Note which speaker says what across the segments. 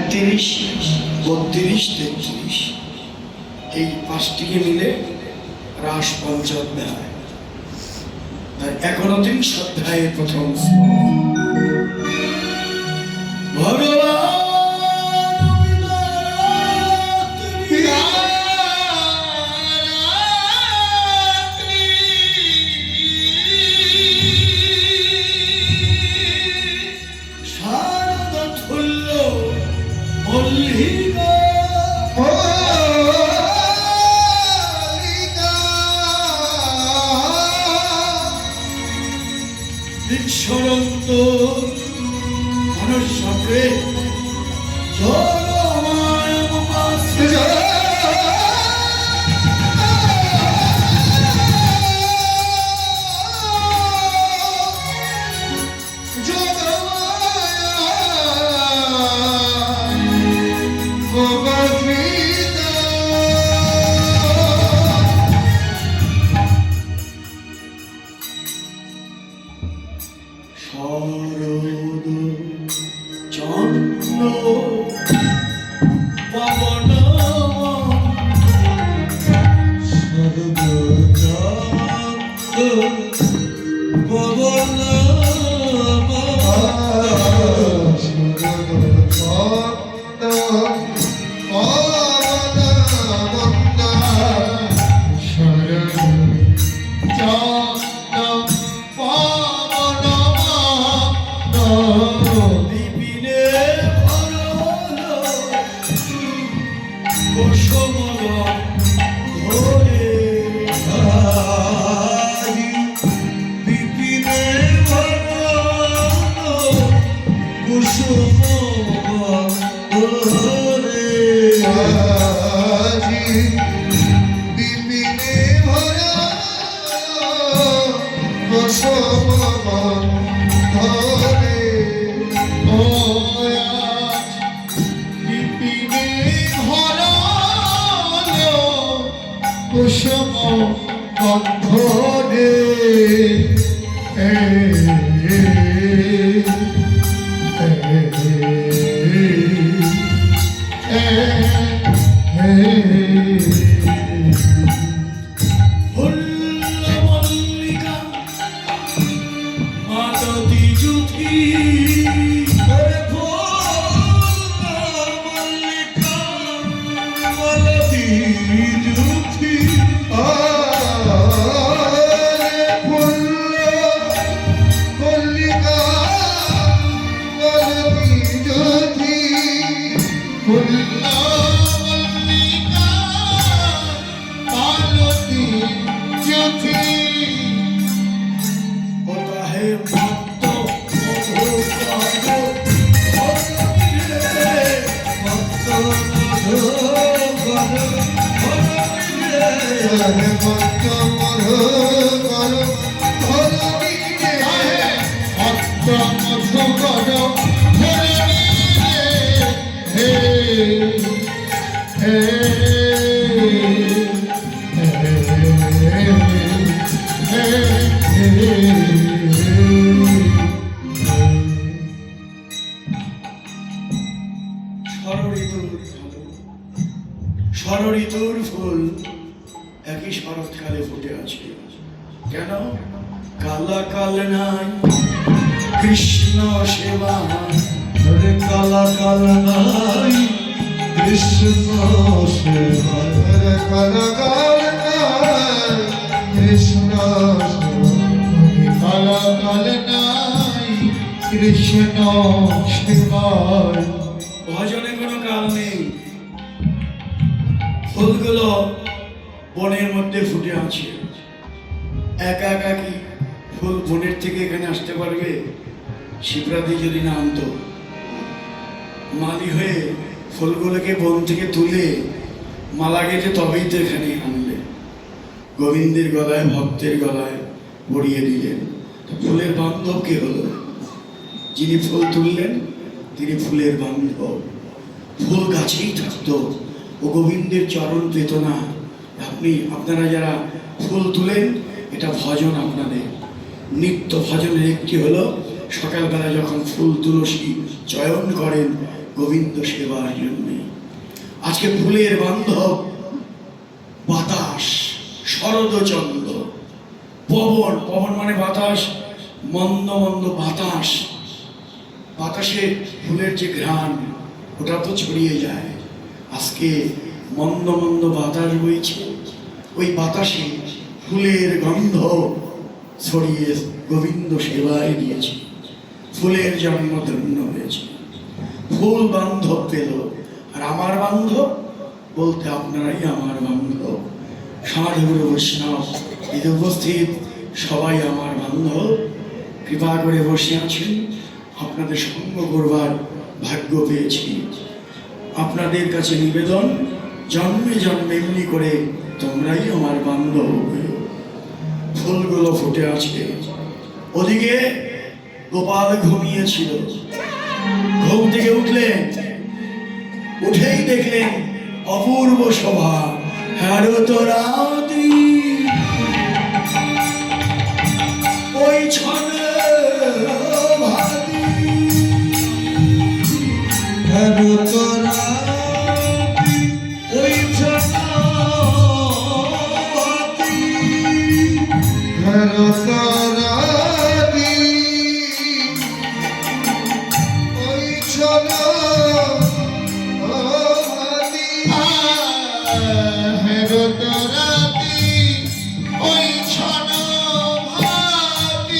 Speaker 1: 31, 32, 33 এই পাঁচটিকে মিলে রাস পঞ্চাধ্যায়। তাই 31 অধ্যায়ের প্রথম ভগবান বিশ্বরন্ত মনুষ্যকে ষড়ঋতুর ফুল একই শরৎকালে ফুটে আছে। কেন? কালা কাল নাই কৃষ্ণ সেবা,
Speaker 2: কালা কাল নাই কৃষ্ণ সেবা, কালা কাল নাই কৃষ্ণ কালা কাল নাই কৃষ্ণ সেবায়।
Speaker 1: ভজনে কোনো কাল নেই। ফুলগুলো বনের মধ্যে ফুটে আছে। একা একা কি ফুল বনের থেকে এখানে আসতে পারবে? শিবরাত্রি যদি না আনতো, মালি হয়ে ফুলগুলোকে বন থেকে তুলে মালা গেঁথে তবেই তো এখানে আনলে। গোবিন্দের গলায়, ভক্তের গলায় পরিয়ে দিলেন। ফুলের বান্ধব কে হলো? যিনি ফুল তুললেন তিনি ফুলের বান্ধব। ফুল গাছেই থাকতো, ও গোবিন্দের চরণ পেত না। আপনারা যারা ফুল তুলেন, এটা ভজন আপনাদের। নিত্য ভজনের একটি হলো সকালবেলা যখন ফুল তুলসী চয়ন করেন, গোবিন্দ সেবার জন্য। আজকে ফুলের বান্ধব বাতাস, শরদচন্দ্র, পবন, পবন মানে বাতাস, মন্দ মন্দ বাতাস, বাতাসে ফুলের যে ঘ্রাণ ওটা তো ছড়িয়ে যায়। আজকে মন্দ মন্দ বাতাস বইছে, ওই বাতাসে ফুলের গন্ধ ছড়িয়ে গোবিন্দ সেবায় দিয়েছে। ফুলের জন্ম ধন্য হয়েছে, ফুল বান্ধব পেল। আর আমার বান্ধব বলতে আপনারাই আমার বান্ধব। সাধুগুরু বৈষ্ণব এতে উপস্থিত সবাই আমার বান্ধব। কৃপা করে বসে আছেন, আপনাদের সঙ্গ করবার ভাগ্য পেয়েছি। আপনাদের কাছে নিবেদন, জন্মে জন্মে এমনি করে তোমরাই আমার বান্ধব হয়ে। ফুলগুলো ফুটে আছে। ওদিকে গোপাল ঘুমিয়েছিল, ঘুম থেকে উঠলেন, উঠেই দেখলেন অপূর্ব শোভা। হ্যারো তোরাদি ওই ছনে ভাতি,
Speaker 2: হ্যারো তোরা
Speaker 1: ওই ছনাতি,
Speaker 2: হ্যারো তোরা ওই ছনা হ্যারো তোরা ওই ছনা ভাতি।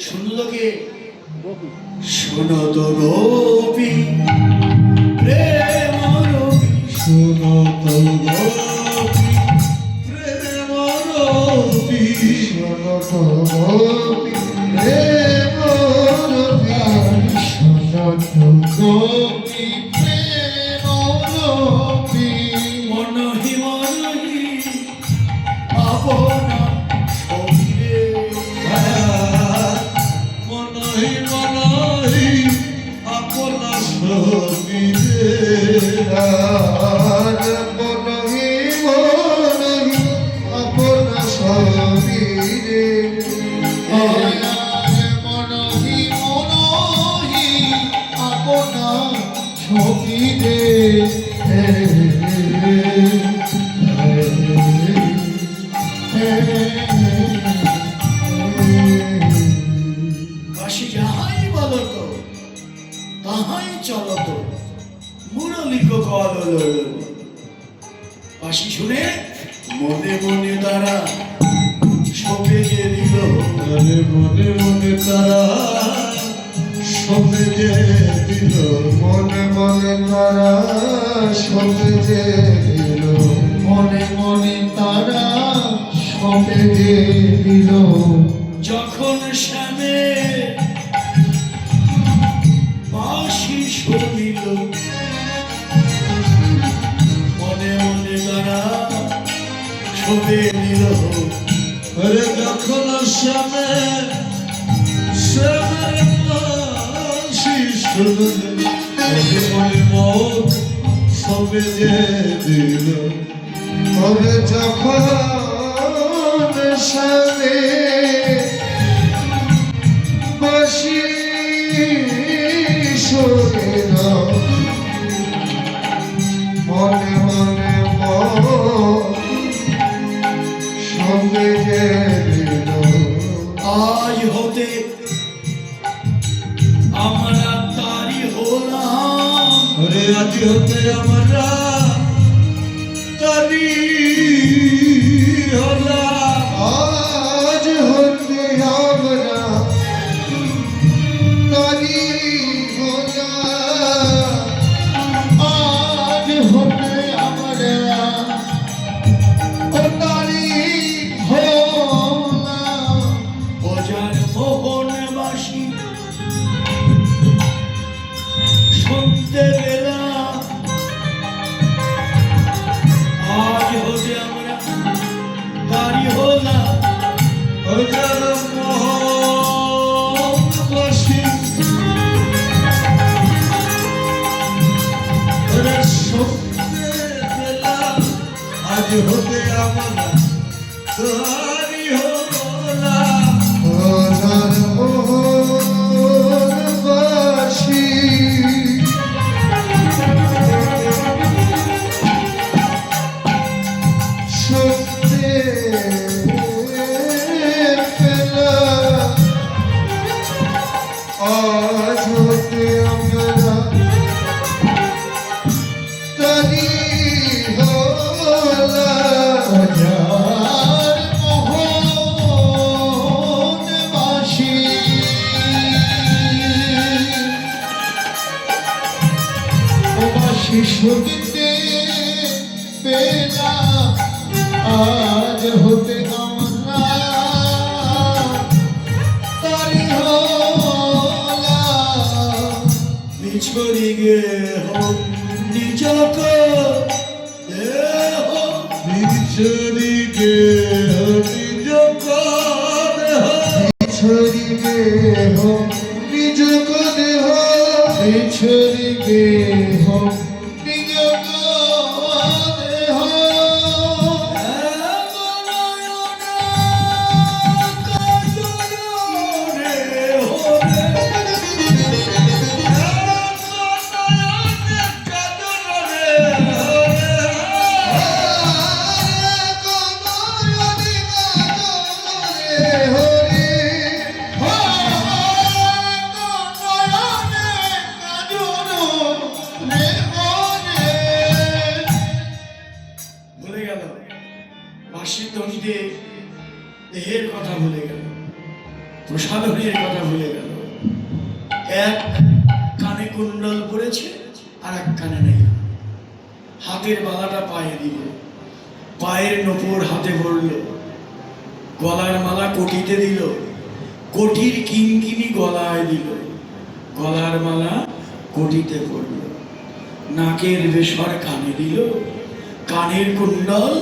Speaker 1: শুনলো কে? শোনো তো গোপী প্রেম রবি,
Speaker 2: শোনো তো গোপী প্রেম রবি, শোনো তো গোপী প্রেম রবি, শোনো তো গোপী প্রেম রবি।
Speaker 1: মনহি মনহি আপনা ছবিরে,
Speaker 2: মনহি মনহি আপনা ছবিরে, মনহি মনহি আপনা ছবিরে, মনহি মনহি আপনা ছবিরে।
Speaker 1: বাসি যাহাই বলত তাহাই চলত, মুরলি কল। বাসি শুনে মনে মনে তারা সবে যে দিল,
Speaker 2: আরে মনে মনে তারা সবে যে দিল, মনে মনে তারা সবে যে দিল, মনে মনে তারা সবে যে দিল।
Speaker 1: যখন শ্যামে বাসি শুনিল, মনে মনে তারা সবে দিল।
Speaker 2: আরে যখন শ্যামে শ্যামের বাঁশি শুনল, মনে মনে মন সবে যে দিল। আরে যখন শ্যামে বাঁশি শুনল, মনে মনে মন সবে যে দিল।
Speaker 1: আজ হতে আমরা তারি হলাম,
Speaker 2: ওরে আজ হতে আমরা তারি হলাম, আজ হতে আমরা তারি হলাম, আজ হতে আমরা তারি হলাম।
Speaker 1: বাজার মোহনবাসী শুনতে পেলাম, আজ হতে আমরা তারি হলাম।
Speaker 2: বাজার মোহনবাসী ওরে শুনতে পেলাম, আজ হতে আমরা তারি হলাম। বাজার মোহনবাসী শুনতে পেলাম, আজ হতে আমরা তারি হলাম। বাজার মোহনবাসী বাঁশি শুনতে পেলাম, আজ হতে আমরা তারি হলাম।
Speaker 1: বিছড়ি গে হোক নিজক দেহ,
Speaker 2: বিছড়ি গে নিজ দেহ, বিছড়ি গে নিজ দেহ, বিছড়ি গে নিজ দেহ। রে
Speaker 1: সাধনের কথা ভুলে গেল। এক কানে কুণ্ডল পড়েছে আর এক কানে নেই। হাতের বালাটা পায়ে দিল, পায়ের নপুর হাতে পড়ল, গলার মালা কোটিতে দিল, কোটির কিনকিনি গলায় দিল, গলার মালা কোটিতে পড়ল, নাকের বেসর কানে দিল, কানের কুণ্ডল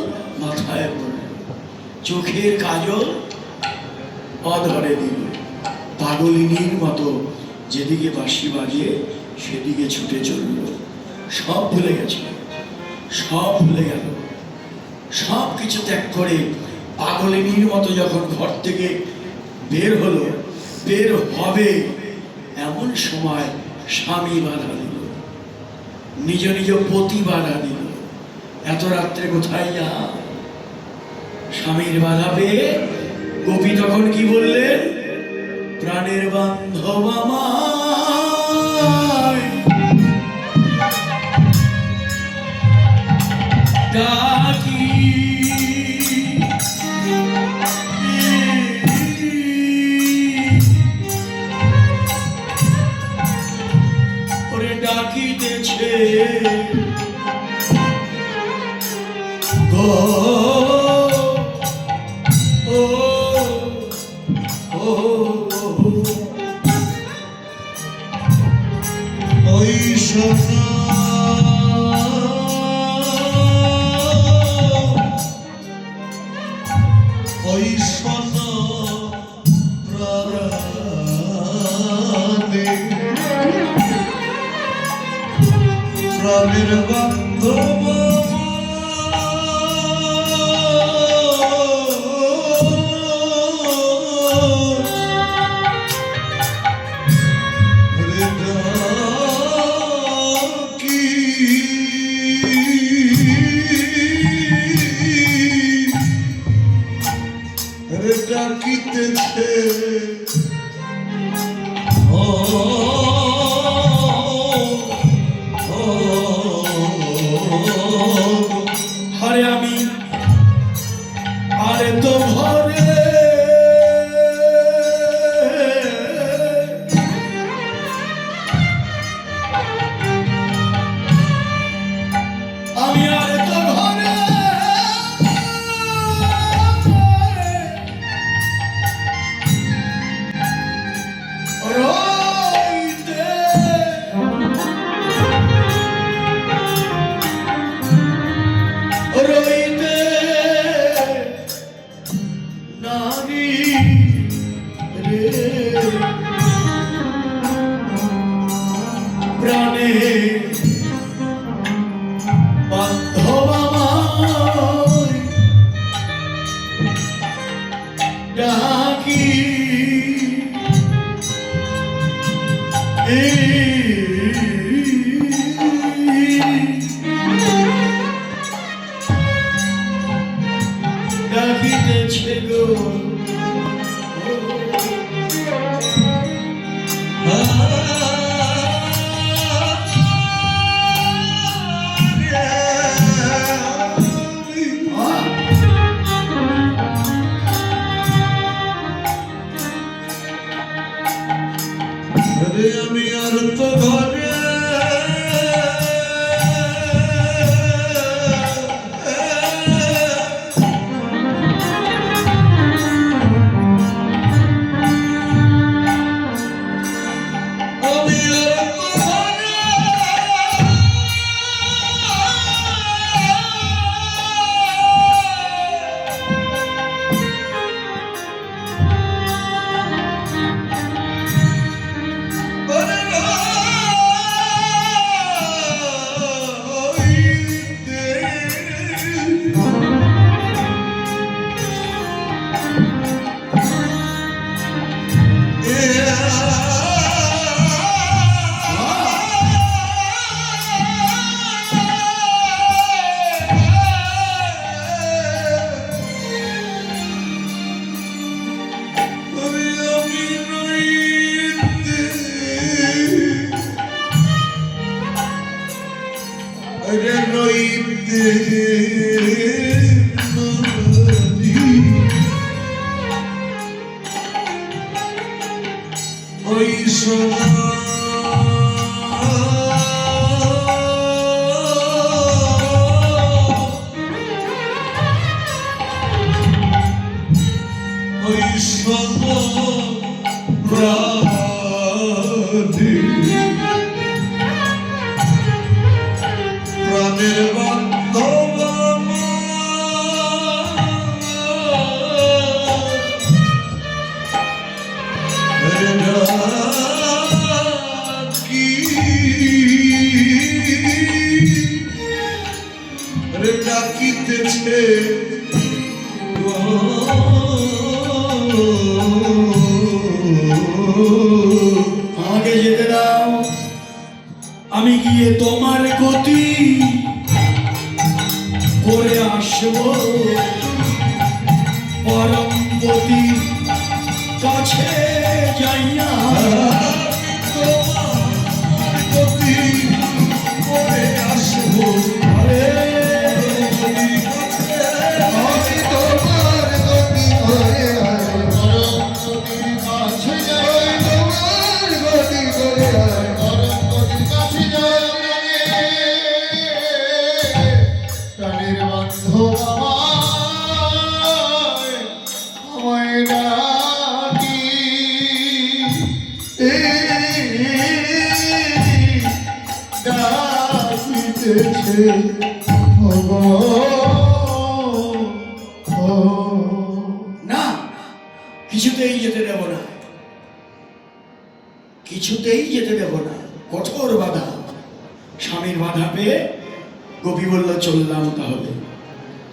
Speaker 1: মাথায় পড়ল, চোখের কাজল অধরে দিল। পাগলিনীর মতো যেদিকে বাঁশি বাজে সেদিকে ছুটে চলল। সব ভুলে গেছে, সব ভুলে গেল। সব কিছু ত্যাগ করে পাগলিনীর মতো যখন ঘর থেকে বের হলো, বের হবে এমন সময় স্বামী বাধা দিল, নিজ নিজ পতি বাধা দিল। এত রাত্রে কোথায় যা? স্বামীর বাধা পেয়ে গোপী তখন কি বললেন? প্রাণের বান্ধব আমায় ডাকি, ওরে ডাকিতেছে গো, ও ও
Speaker 2: ওই সোনা ওই সোনা প্রাণে প্রাণের বান্ধব ডাকিতেছে ও
Speaker 1: আরে আমি আরে তো ঘরে আমি আরে তো ঘরে রইতে রইতে নারী রে প্রাণে বান্ধব আমায় ডাকি, ডাকিতেছে গো।
Speaker 2: আমি আর তো ঘরে Oh ওই সোনা ওই সোনা প্রাণে প্রাণের বান্ধব ডাকিতেছে
Speaker 1: আমাকে যেতে দাও, আমি গিয়ে তোমার গতি করে আসবো। পরম গতির কাছে যাইয়া
Speaker 2: তোমার গতি করে আসবো।
Speaker 3: আমি তোমার গতি করে আয় পরম গতির কাছে যাই, তোমার গতি করে আয় পরম গতির কাছে যাই। প্রাণের বান্ধব আমায় ডাকি ডাকিতেছে
Speaker 1: না, কিছুতেই যেতে দেব না, কিছুতেই যেতে দেব না। কঠোর বাধা, স্বামীর বাধা পেয়ে গোপী বলল চললাম। তাহলে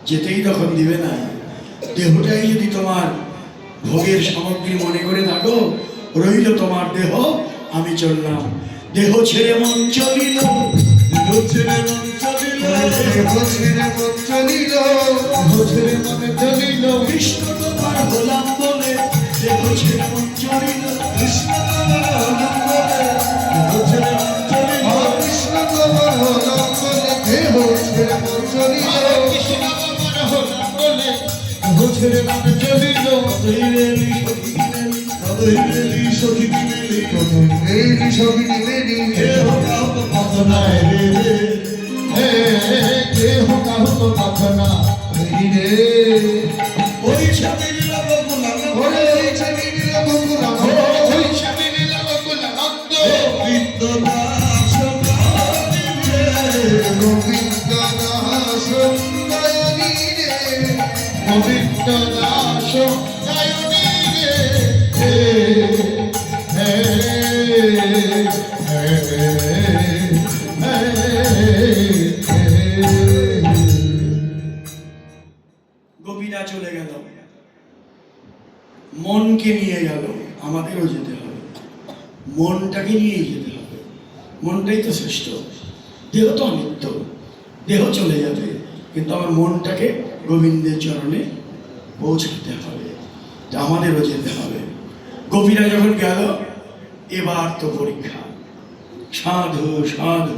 Speaker 1: যেতেই তখন দিবে না। দেহটাই যদি তোমার ভোগের সামগ্রী মনে করে থাকো, রইল তোমার দেহ, আমি চললাম। দেহ ছেড়ে মন চলিল,
Speaker 2: দেহ ছেড়ে মন চলিল,
Speaker 1: কৃষ্ণ তোমার হলাম বলে দেহ ছেড়ে মন চলিল।
Speaker 2: কৃষ্ণ তোমার হলাম বলে দেহ ছেড়ে মন চলিল।
Speaker 3: কৃষ্ণ তোমার হলাম বলে দেহ ছেড়ে মন চলিল। কৃষ্ণ তোমার হলাম বলে দেহ ছেড়ে মন চলিল।
Speaker 1: তৈরেলি সখী গিলেলি,
Speaker 2: তদৈবেলি সখী গিলেলি,
Speaker 3: মেরি সবিনি মেরি
Speaker 2: দেহ কাহত পথ নাই রে।
Speaker 3: দেহ কাহত কথা না মেরি রে।
Speaker 2: ওই স্বামী লীলা বকুলানন্দ,
Speaker 3: ওরে ছবি নীল বকুলানন্দ, ওই ছবি নীল বকুলানন্দ।
Speaker 2: গোবিন্দ দাস গাইলে,
Speaker 3: গোবিন্দ দাস গায়নি রে, গোবিন্দ দাস গায়নি রে।
Speaker 1: গোপীরা চলে গেল, মনকে নিয়ে গেল। আমাদেরও যেতে হবে, মনটাকে নিয়ে যেতে হবে। মনটাই তো শ্রেষ্ঠ। দেহ তো অনিত্য, দেহ চলে যাবে, কিন্তু আমার মনটাকে গোবিন্দের চরণে পৌঁছাতে হবে। তা আমাদেরও যেতে হবে। গোপীরা যখন গেল, এবার তো পরীক্ষা। সাধু সাধু